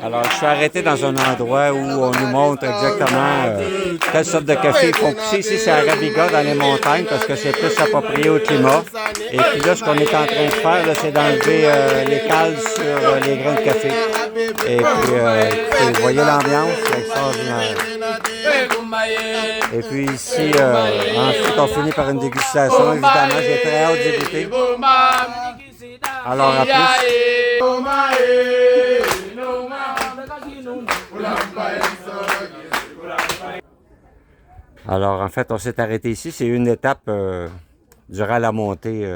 Alors, je suis arrêté dans un endroit où on nous montre exactement quelle sorte de café ils font pousser. Ici, c'est à Arabiga, dans les montagnes, parce que c'est plus approprié au climat. Et puis là, ce qu'on est en train de faire, c'est d'enlever les cales sur les grains de café. Et puis, écoutez, vous voyez l'ambiance, c'est extraordinaire. Et puis ici, ensuite, on finit par une dégustation. Évidemment, j'ai très hâte d'y goûter. Alors, à plus. Alors, en fait, on s'est arrêté ici. C'est une étape durant la montée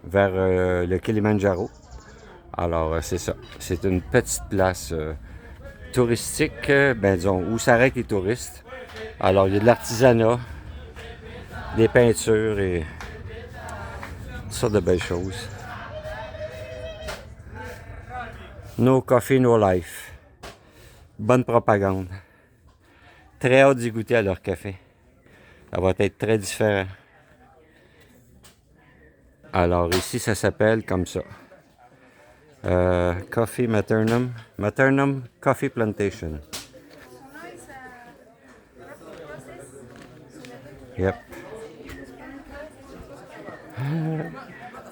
vers le Kilimandjaro. Alors, c'est ça. C'est une petite place touristique, ben disons, où s'arrêtent les touristes. Alors, il y a de l'artisanat, des peintures et toutes sortes de belles choses. No coffee, no life. Bonne propagande. Très hâte d'y goûter à leur café. Ça va être très différent. Alors ici, ça s'appelle comme ça. Coffee Maternum. Maternum Coffee Plantation. Yep.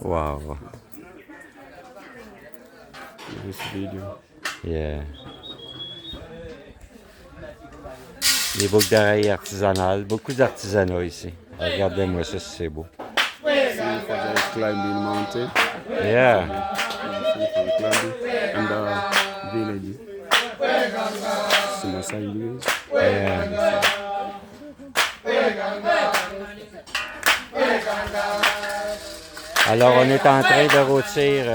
Wow. This video. Yeah. Les boucles d'oreilles artisanales. Beaucoup d'artisanat ici. Regardez-moi ça, c'est beau. Climbing mountain. Yeah. And the village. Simasai. Yeah. Alors, on est en train de rôtir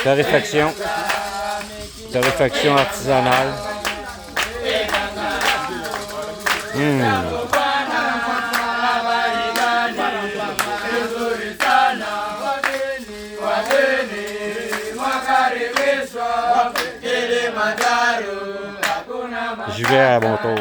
torréfaction artisanale. Je vais à mon tour.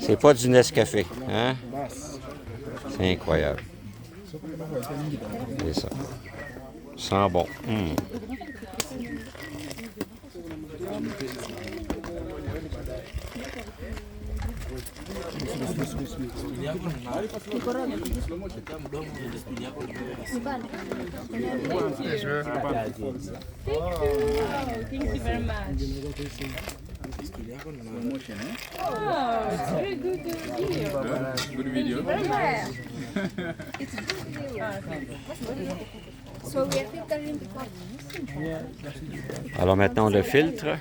C'est pas du Nescafé, hein? C'est incroyable. C'est ça. Sent bon. Thank you very much. Oh, it's very good video. Good video. Very much. So we are filtering the coffee. Alors maintenant, on le filtre.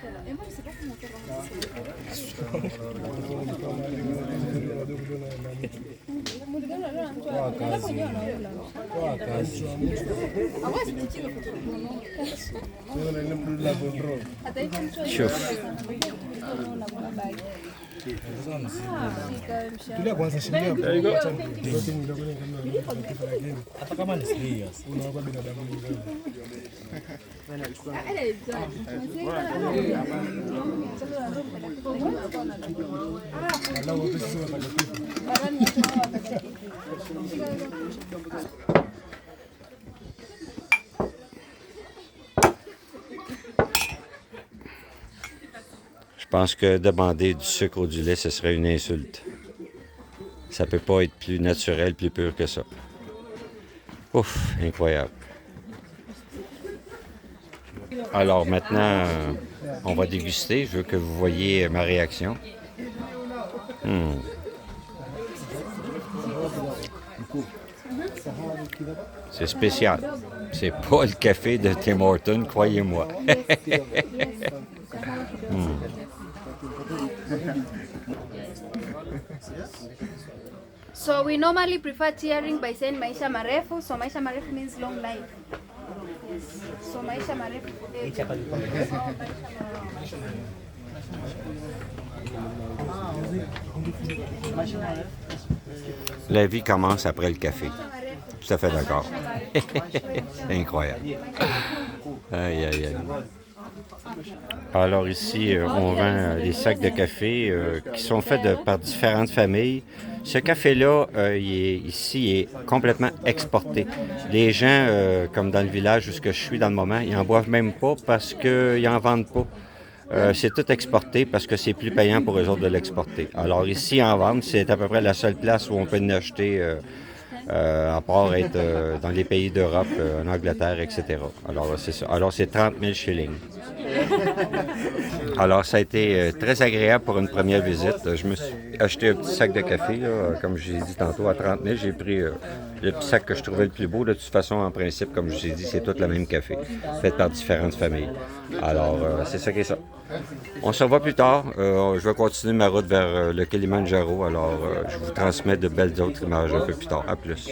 Chouf. Je pense que demander du sucre ou du lait, ce serait une insulte. Ça peut pas être plus naturel, plus pur que ça. Ouf, incroyable. Alors maintenant, on va déguster. Je veux que vous voyez ma réaction. C'est spécial. C'est pas le café de Tim Hortons, croyez-moi. So we normally prefer cheering by saying Maisha Marefu. So Maisha Marefu means long life. Yes. So Maisha Marefu. La vie commence après le café. Tout à fait d'accord. C'est incroyable. Aïe, aïe, aïe. Alors ici, on vend des sacs de café qui sont faits par différentes familles. Ce café-là, ici, est complètement exporté. Les gens, comme dans le village où je suis dans le moment, ils n'en boivent même pas parce qu'ils n'en vendent pas. C'est tout exporté parce que c'est plus payant pour eux autres de l'exporter. Alors ici, en vente, c'est à peu près la seule place où on peut en acheter, à part être dans les pays d'Europe, en Angleterre, etc. Alors c'est ça. Alors c'est 30 000 shillings. Alors ça a été très agréable pour une première visite. Je me suis acheté un petit sac de café, là, comme je l'ai dit tantôt, à 30 000. J'ai pris le petit sac que je trouvais le plus beau. De toute façon, en principe, comme je vous ai dit, c'est tout le même café, fait par différentes familles. Alors, c'est ça qui est ça. On se revoit plus tard. Je vais continuer ma route vers le Kilimanjaro. Alors, je vous transmets de belles autres images un peu plus tard. À plus.